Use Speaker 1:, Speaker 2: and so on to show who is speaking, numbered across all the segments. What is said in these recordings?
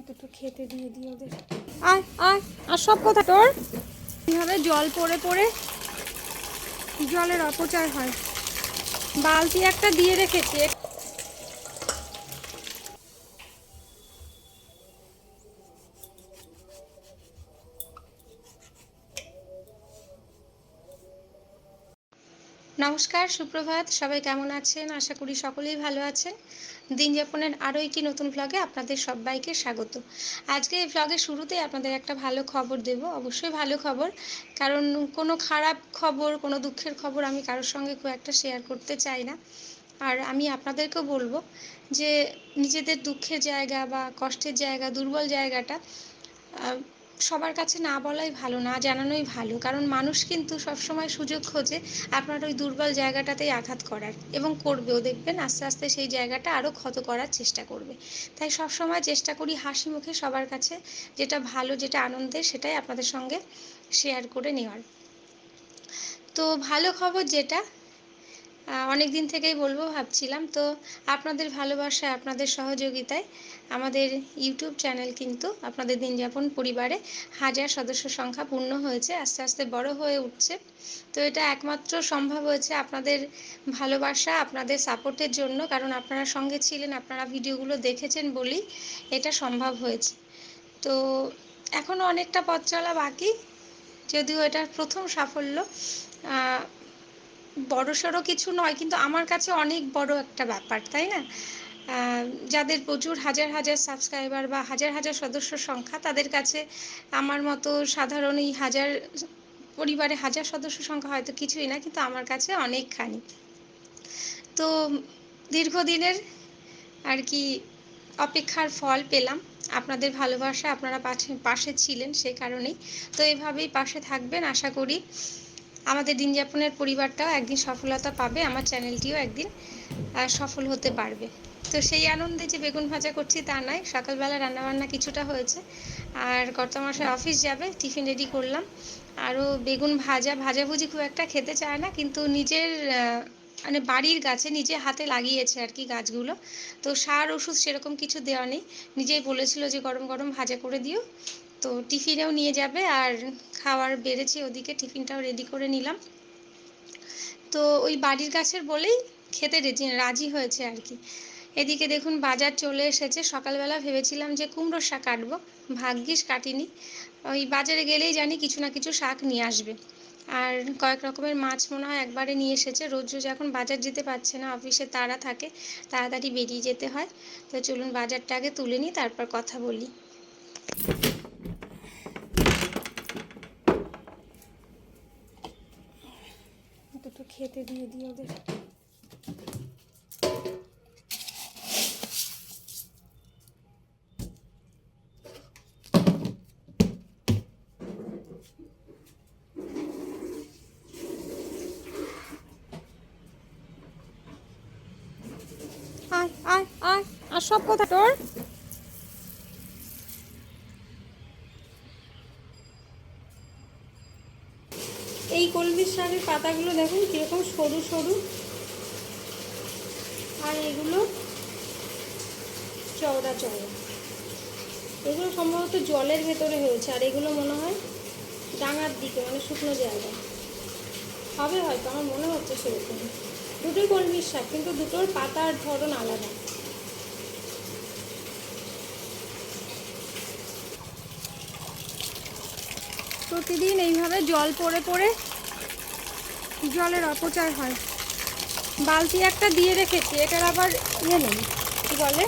Speaker 1: দুটো খেতে দিয়ে দিই ওদের। আয় আয় আর সব কথা তোর এইভাবে জল পড়ে পড়ে জলের অপচয় হয়। বালতি একটা দিয়ে রেখেছি। নমস্কার, সুপ্রভাত। সবাই কেমন আছেন? আশা করি সকলেই ভালো আছেন। দিন যাপনের আরও একটি নতুন ভ্লগে আপনাদের সবাইকে স্বাগত। আজকে এই ভ্লগের শুরুতেই আপনাদের একটা ভালো খবর দেব, অবশ্যই ভালো খবর, কারণ কোনো খারাপ খবর, কোনো দুঃখের খবর আমি কারোর সঙ্গে খুব একটা শেয়ার করতে চাই না। আর আমি আপনাদেরকেও বলবো যে নিজেদের দুঃখের জায়গা বা কষ্টের জায়গা, দুর্বল জায়গাটা সবার কাছে না বলাই ভালো, না জানানোই ভালো, কারণ মানুষ কিন্তু সবসময় সুযোগ খোঁজে আপনার ওই দুর্বল জায়গাটাতেই আঘাত করার, এবং করবেও। দেখবেন আস্তে আস্তে সেই জায়গাটা আরও ক্ষত করার চেষ্টা করবে। তাই সবসময় চেষ্টা করি হাসি মুখে সবার কাছে যেটা ভালো, যেটা আনন্দের, সেটাই আপনাদের সঙ্গে শেয়ার করে নেওয়ার। তো ভালো খবর যেটা অনেক দিন থেকেই বলবো ভাবছিলাম, তো আপনাদের ভালোবাসায়, আপনাদের সহযোগিতায় আমাদের ইউটিউব চ্যানেল কিন্তু আপনাদের দিনযাপন পরিবারে 1000 সদস্য সংখ্যা পূর্ণ হয়েছে, আস্তে আস্তে বড় হয়ে উঠছে। তো এটা একমাত্র সম্ভব হয়েছে আপনাদের ভালোবাসা, আপনাদের সাপোর্টের জন্য, কারণ আপনারা সঙ্গে ছিলেন, আপনারা ভিডিওগুলো দেখেছেন বলেই এটা সম্ভব হয়েছে। তো এখনও অনেকটা পথ চলা বাকি, যদিও এটা প্রথম সাফল্য। বড়সড় কিছু নয়, কিন্তু আমার কাছে অনেক বড় একটা ব্যাপার, তাই না? যাদের প্রচুর হাজার হাজার সাবস্ক্রাইবার বা হাজার হাজার সদস্য সংখ্যা, তাদের কাছে আমার মতো সাধারণ এই পরিবারে 1000 সদস্য সংখ্যা হয়তো কিছুই না, কিন্তু আমার কাছে অনেকখানি। তো দীর্ঘদিনের আর কি অপেক্ষার ফল পেলাম। আপনাদের ভালোবাসা, আপনারা পাশে ছিলেন, সেই কারণেই। তো এভাবেই পাশে থাকবেন, আশা করি আমাদের দিনযাপনের পরিবারটাও একদিন সফলতা পাবে, আমার চ্যানেলটিও একদিন সফল হতে পারবে। তো সেই আনন্দে যে বেগুন ভাজা করছি তা নয়, সকালবেলা রান্নাবান্না কিছুটা হয়েছে, আর কর্তামশাই অফিস যাবে, টিফিন রেডি করলাম। আরও বেগুন ভাজাভুজি খুব একটা খেতে চায় না, কিন্তু নিজের মানে বাড়ির গাছে নিজে হাতে লাগিয়েছে আর কি গাছগুলো, তো সার ওষুধ সেরকম কিছু দেওয়া নেই। নিজেই বলেছিল যে গরম গরম ভাজা করে দিও, তো টিফিনেও নিয়ে যাবে, আর খাওয়ার বেড়েছে ওদিকে, টিফিনটাও রেডি করে নিলাম। তো ওই বাড়ির গাছের বলেই খেতে রাজি হয়েছে আর কি। এদিকে দেখুন বাজার চলে এসেছে। সকালবেলা ভেবেছিলাম যে কুমড়ো শাক কাটবো, ভাগ্যিস কাটিনি। ওই বাজারে গেলেই জানি কিছু না কিছু শাক নিয়ে আসবে। আর কয়েক রকমের মাছ মনে হয় একবারে নিয়ে এসেছে। রোজ রোজ এখন বাজার যেতে পারছে না, অফিসে তাড়া থাকে, তাড়াতাড়ি বেরিয়ে যেতে হয়। তো চলুন বাজারটা আগে তুলে নিই, তারপর কথা বলি। দুটো খেতে দিয়ে দিই ওদের। আয় আয় আয় আর সব কথা তোর। এই কলমির শাকের পাতাগুলো দেখুন কীরকম সরু সরু, আর এগুলো চওড়া চওড়া। এগুলো সম্ভবত জলের ভেতরে হয়েছে, আর এগুলো মনে হয় ডাঙার দিকে, মানে শুকনো জায়গায় হবে হয়তো, আমার মনে হচ্ছে সেরকম। দুটোই কলমির শাক, কিন্তু দুটোর পাতার ধরন আলাদা। প্রতিদিন এইভাবে জল পড়ে পড়ে জলের অপচয় হয়। বালতি একটা দিয়ে রেখেছি, এটার আবার নেই, কী বলে,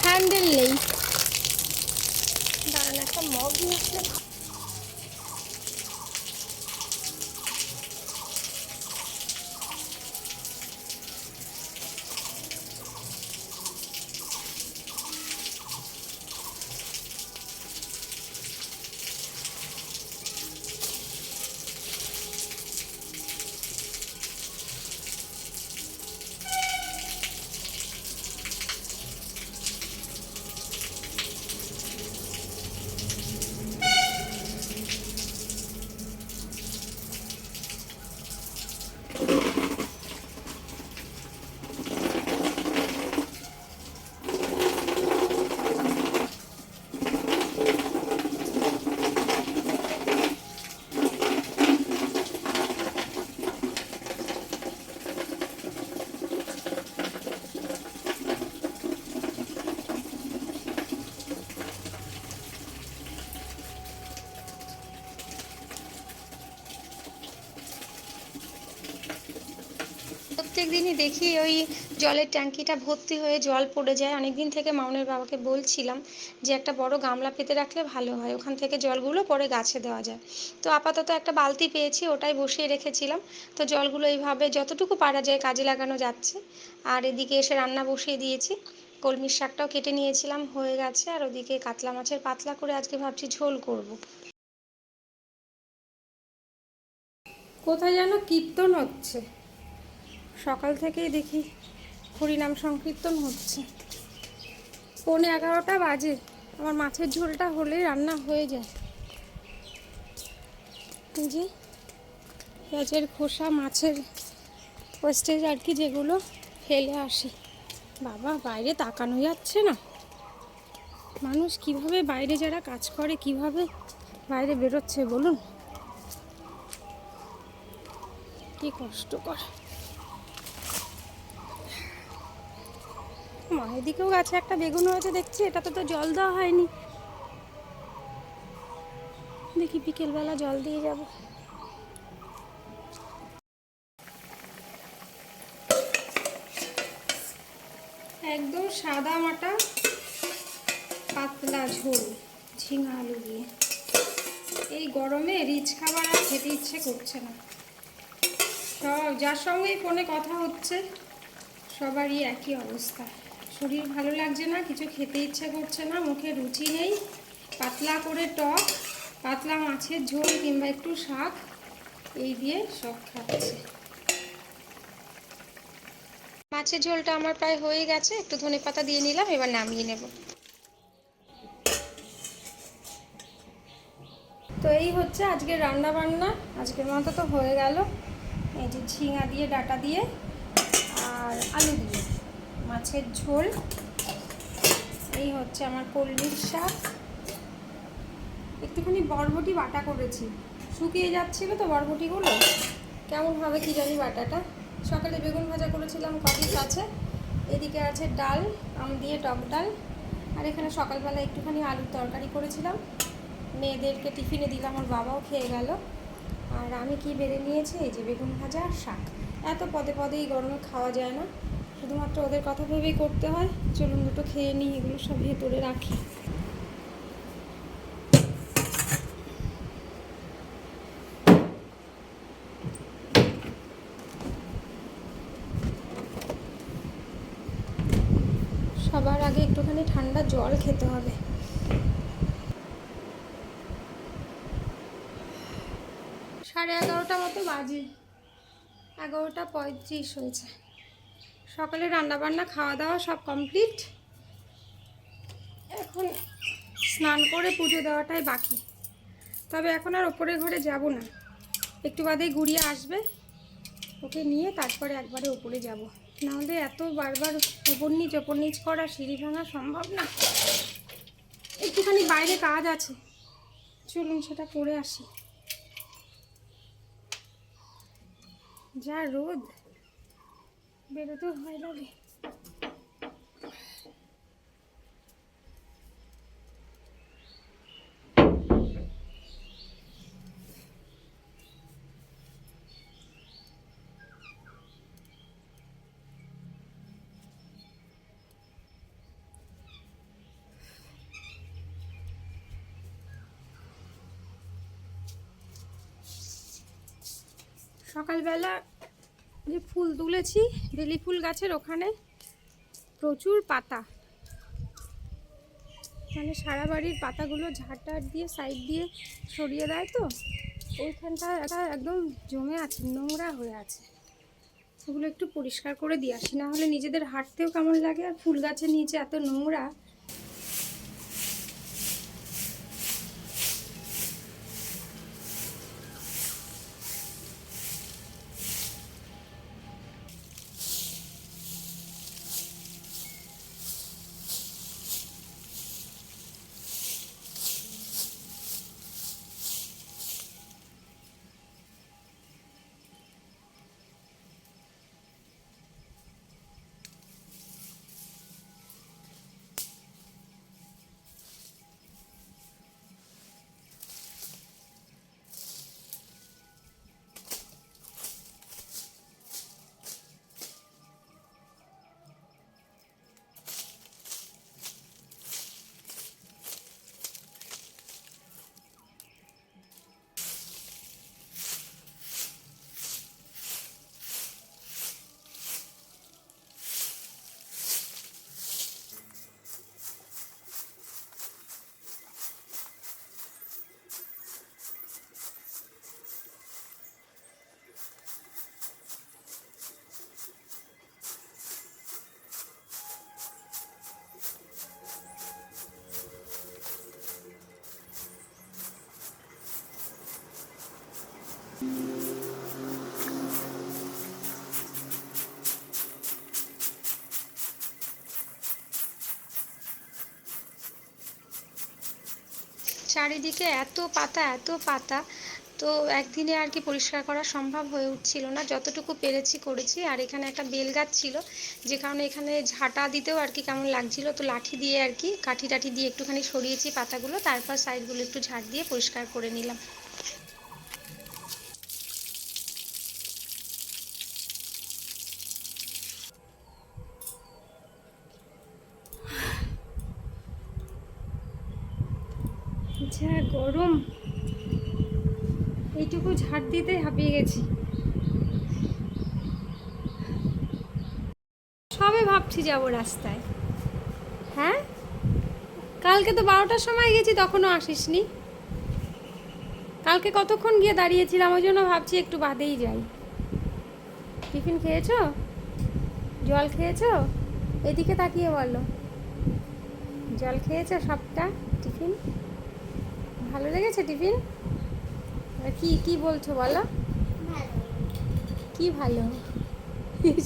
Speaker 1: হ্যান্ডেল নেই। দাঁড়ান, একটা মগ নিয়ে আসলে। প্রত্যেক দিনই দেখি ওই জলের ট্যাঙ্কিটা ভর্তি হয়ে জল পড়ে যায়। অনেক দিন থেকে মামনের বাবাকে বলছিলাম যে একটা বড় গামলা পেতে রাখলে ভালো হয়, ওখান থেকে জলগুলো পরে গাছে দেওয়া যায়। তো আপাতত একটা বালতি পেয়েছি, ওটাই বসিয়ে রেখেছিলাম। তো জলগুলো এইভাবে যতটুকু পারা যায় কাজে লাগানো যাচ্ছে। আর এদিকে এসে রান্না বসিয়ে দিয়েছি, কলমির শাকটাও কেটে নিয়েছিলাম, হয়ে গেছে। আর ওদিকে কাতলা মাছের পাতলা করে আজকে ভাবছি ঝোল করব। কোথায় যেন কীর্তন হচ্ছে, সকাল থেকেই দেখি হরিনাম সংকীর্তন হচ্ছে। 11:45 বাজে, আমার মাছের ঝোলটা হলেই রান্না হয়ে যায়। যে পেঁয়াজের খোসা, মাছের ওয়েস্টেজ আর কি, যেগুলো ফেলে আসি। বাবা, বাইরে তাকানো যাচ্ছে না। মানুষ কিভাবে বাইরে যারা কাজ করে কিভাবে বাইরে বেরোচ্ছে বলুন, কি কষ্টকর। মায়ের দিকেও গাছে একটা বেগুন হয়েছে দেখছি, এটাতে তো জল দেওয়া হয়নি। দেখি বিকেলবেলা জল দিয়ে যাব। একদম সাদা মাটা পাতলা ঝোল, ঝিঙা আলু দিয়ে। এই গরমে রিচ খাবার আর খেতে ইচ্ছে করছে না। সব যার সঙ্গেই ফোনে কথা হচ্ছে সবারই একই অবস্থা। শরীর ভালো লাগছে না, কিছু খেতে ইচ্ছে করছে না, মুখে রুচি নেই। পাতলা করে টক, পাতলা মাছের ঝোল কিংবা একটু শাক, এই দিয়ে সব খাচ্ছে। মাছের ঝোলটা আমার প্রায় হয়ে গেছে, একটু ধনেপাতা দিয়ে নিলাম, এবার নামিয়ে নেব। তো এই হচ্ছে আজকের রান্না বান্না, আজকের মতো তো হয়ে গেল। এই যে ঝিঙা দিয়ে, ডাঁটা দিয়ে আর আলু দিয়ে মাছের ঝোল। এই হচ্ছে আমার কলমির শাক, একটুখানি বরবটি বাটা করেছি, শুকিয়ে যাচ্ছিলো তো বরবটিগুলো, কেমন হবে কি জানি বাটাটা। সকালে বেগুন ভাজা করেছিলাম, কপিস আছে। এদিকে আছে ডাল, আম দিয়ে টক ডাল। আর এখানে সকালবেলা একটুখানি আলুর তরকারি করেছিলাম, মেয়েদেরকে টিফিনে দিলাম, ওর বাবাও খেয়ে গেল। আর আমি কি বেড়ে নিয়েছি, এই যে বেগুন ভাজা আর শাক। এত পদে পদে এই গরমে খাওয়া যায় না, শুধুমাত্র ওদের কথা ভেবেই করতে হয়। চলুন দুটো খেয়ে নিই, এগুলো সব ভেতরে রাখি। সবার আগে একটুখানি ঠান্ডা জল খেতে হবে। 11:30 মতো বাজে, 11:35 হয়েছে। সকালে রান্নাবান্না খাওয়া দাওয়া সব কমপ্লিট। এখন স্নান করে পুজো দেওয়াটাই বাকি। তবে এখন আর ওপরে ঘরে যাব না, একটু বাদেই গুড়িয়ে আসবে, ওকে নিয়ে তারপরে একবারে ওপরে যাব। নাহলে এত বারবার ওপর নিচ করা, সিঁড়ি ভাঙা সম্ভব না। একটুখানি বাইরে কাজ আছে, চলুন সেটা করে আসি। যা রোদ, বেরোতেও ভয় লাগে। সকালবেলা যে ফুল তুলেছি বেলি ফুল গাছের ওখানে, প্রচুর পাতা, মানে সারা বাড়ির পাতাগুলো ঝাঁটার দিয়ে সাইড দিয়ে সরিয়ে দেয়, তো ওইখানটা একদম জমে আছে, নোংরা হয়ে আছে। ওগুলো একটু পরিষ্কার করে দিয়ে আসি, না হলে নিজেদের হাঁটতেও কেমন লাগে। আর ফুল গাছের নিচে এত নোংরা। চারিদিকে এত পাতা এত পাতা, তো একদিনে আর কি পরিষ্কার করা সম্ভব হয়ে উঠছিল না, যতটুকু পেরেছি করেছি। আর এখানে একটা বেল গাছ ছিল, যে কারণে এখানে ঝাঁটা দিতেও আর কি কেমন লাগছিল, তো লাঠি দিয়ে আর কি কাঠি টাঠি দিয়ে একটুখানি সরিয়েছি পাতাগুলো, তারপর সাইডগুলো একটু ঝাড় দিয়ে পরিষ্কার করে নিলাম। যা গরম, এইটুকু ঝাড় দিতে হাঁপিয়ে গেছি। সবে ভাবছি যাব রাস্তায়। হ্যাঁ, কালকে তো 12টার সময় গেছি, তখনও আসিসনি। কালকে কতক্ষণ গিয়ে দাঁড়িয়েছিলাম, ওই জন্য ভাবছি একটু বাদেই যাই। টিফিন খেয়েছো? জল খেয়েছো? এদিকে তাকিয়ে বলো। জল খেয়েছো সবটা? টিফিন ভালো লেগেছে? টিফিন কি কি বলছো বলো? কি ভালো?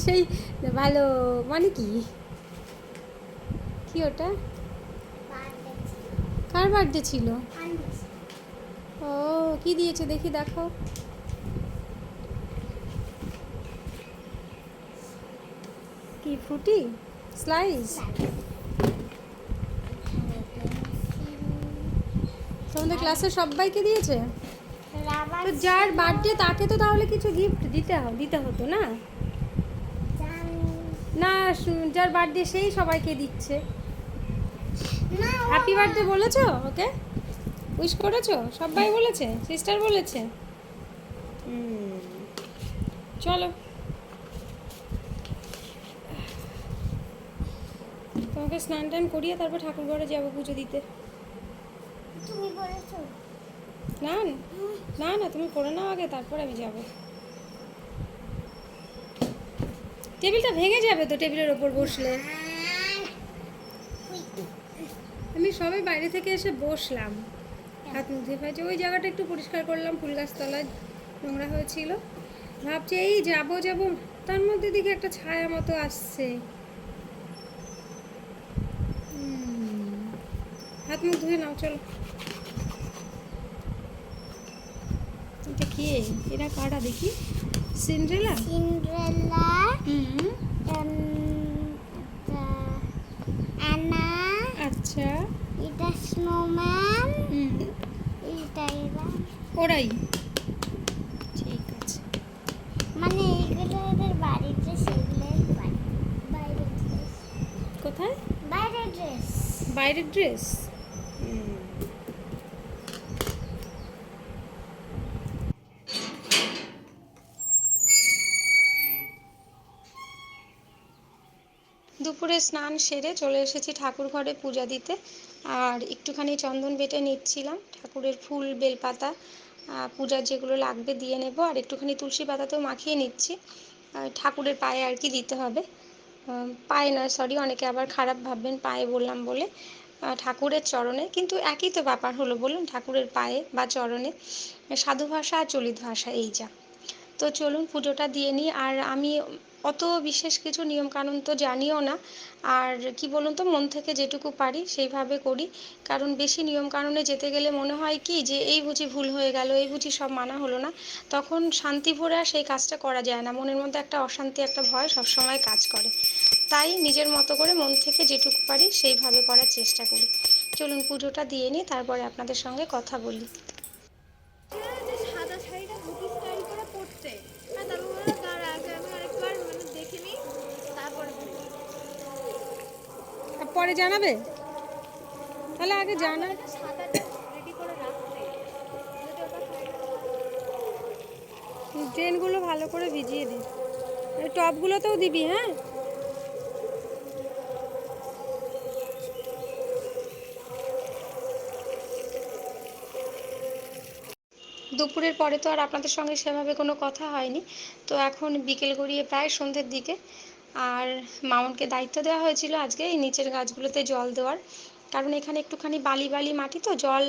Speaker 1: সেই ভালো মানে কি? কি ওটা? কার বার্থডে ছিল? ও, কি দিয়েছে দেখি, দেখো। কি ফ্রুটি স্লাইস? তোমাদের ক্লাসের সবাইকে দিয়েছে? তো যার বার্থডে তাকে তো তাহলে কিছু গিফট দিতে হতো না? না, যার বার্থডে সেই সবাইকে দিচ্ছে। হ্যাপি বার্থডে বলেছো ওকে? উইশ করেছো? সবাই বলেছে? সিস্টার বলেছে? চলো, তোমাকে স্নান টান করিয়ে তারপর ঠাকুর ঘরে যাবো পুজো দিতে।
Speaker 2: তুমি করেছো?
Speaker 1: না না না, তুমি করে নাও আগে, তারপর আমি যাব। টেবিলটা ভেঙে যাবে তো টেবিলের ওপর বসলে। আমি সবে বাইরে থেকে এসে বসলাম, হাত মুখ ধুয়ে ফেলেছি, ওই জায়গাটা একটু পরিষ্কার করলাম, ফুল গাছ তলায় নোংরা হয়েছিল। ভাবছি এই যাবো যাবো, তার মধ্যে দিকে একটা ছায়া মতো আসছে। হাত মুখ ধুয়ে নাও, চলো। এটা কে? এরা কারা দেখি? সিন্ড্রেলা?
Speaker 2: সিন্ড্রেলা, অ্যানা,
Speaker 1: আচ্ছা,
Speaker 2: এটা স্নোম্যান, এটা এরা।
Speaker 1: ওরাই? ঠিক আছে।
Speaker 2: মানে এইগুলো ওদের বাড়ির ড্রেস, এগুলো বাইরের ড্রেস।
Speaker 1: কোথায়?
Speaker 2: বাইরের ড্রেস।
Speaker 1: বাইরের ড্রেস? দুপুরে স্নান সেরে চলে এসেছি ঠাকুর ঘরে পূজা দিতে। আর একটুখানি চন্দন বেটে নিচ্ছিলাম, ঠাকুরের ফুল বেলপাতা পূজার যেগুলো লাগবে দিয়ে নেব, আর একটুখানি তুলসী পাতাতেও মাখিয়ে নিচ্ছি, ঠাকুরের পায়ে আর কি দিতে হবে। পায়ে নয়, সরি, অনেকে আবার খারাপ ভাববেন পায়ে বললাম বলে, ঠাকুরের চরণে, কিন্তু একই তো ব্যাপার হলো বলুন, ঠাকুরের পায়ে বা চরণে। সাধু ভাষা আর চলিত ভাষা এই যা। তো চলুন পুজোটা দিয়ে নিই। আর আমি অত বিশেষ কিছু নিয়মকানুন তো জানিও না, আর কি বলুন তো, মন থেকে যেটুকু পারি সেইভাবে করি। কারণ বেশি নিয়মকানুনে যেতে গেলে মনে হয় কি যে এই বুঝি ভুল হয়ে গেল, এই বুঝি সব মানা হলো না, তখন শান্তি ভরে আর সেই কাজটা করা যায় না, মনের মধ্যে একটা অশান্তি, একটা ভয় সবসময় কাজ করে। তাই নিজের মতো করে মন থেকে যেটুকু পারি সেইভাবে করার চেষ্টা করি। চলুন পুজোটা দিয়ে নিই, তারপরে আপনাদের সঙ্গে কথা বলি।
Speaker 3: সাদা শাড়িটা ধুতি স্টাইল করে পরতে, আর তারপর বললো তার আগে আমি আরেকবার মানে দেখে নিই, তারপরে
Speaker 1: পরে জানাবে, তাহলে আগে জানা।
Speaker 3: সাদাটা রেডি করে রাখতে, যদি ওটা
Speaker 1: ট্রেনগুলো ভালো করে ভিজিয়ে দিই, টপগুলোতেও দিবি, হ্যাঁ। দুপুরের পরে তো আর আপনাদের সঙ্গে সেভাবে কোনো কথা হয়নি, তো এখন বিকেল গড়িয়ে প্রায় সন্ধ্যের দিকে। আর মামনকে দায়িত্ব দেওয়া হয়েছিল আজকে এই নিচের গাছগুলোতে জল দেওয়ার, কারণ এখানে একটুখানি বালি বালি মাটি তো, জল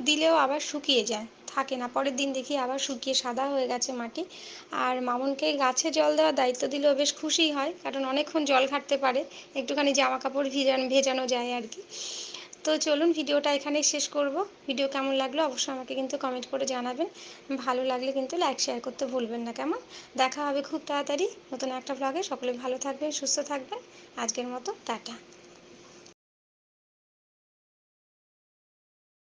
Speaker 1: দিলেও আবার শুকিয়ে যায়, থাকে না, পরের দিন দেখি আবার শুকিয়ে সাদা হয়ে গেছে মাটি। আর মামনকে গাছে জল দেওয়ার দায়িত্ব দিলেও বেশ খুশিই হয়, কারণ অনেকক্ষণ জল ঘাটতে পারে, একটুখানি জামা কাপড় ভেজানো যায় আর কি। তো চলুন ভিডিওটা এখানেই শেষ করব। ভিডিও কেমন লাগলো অবশ্যই আমাকে কিন্তু কমেন্ট করে জানাবেন। ভালো লাগলে কিন্তু লাইক শেয়ার করতে ভুলবেন না, কেমন? দেখা হবে খুব তাড়াতাড়ি নতুন একটা ব্লগে। সকলে ভালো থাকবেন, সুস্থ থাকবেন। আজকের মতো টাটা।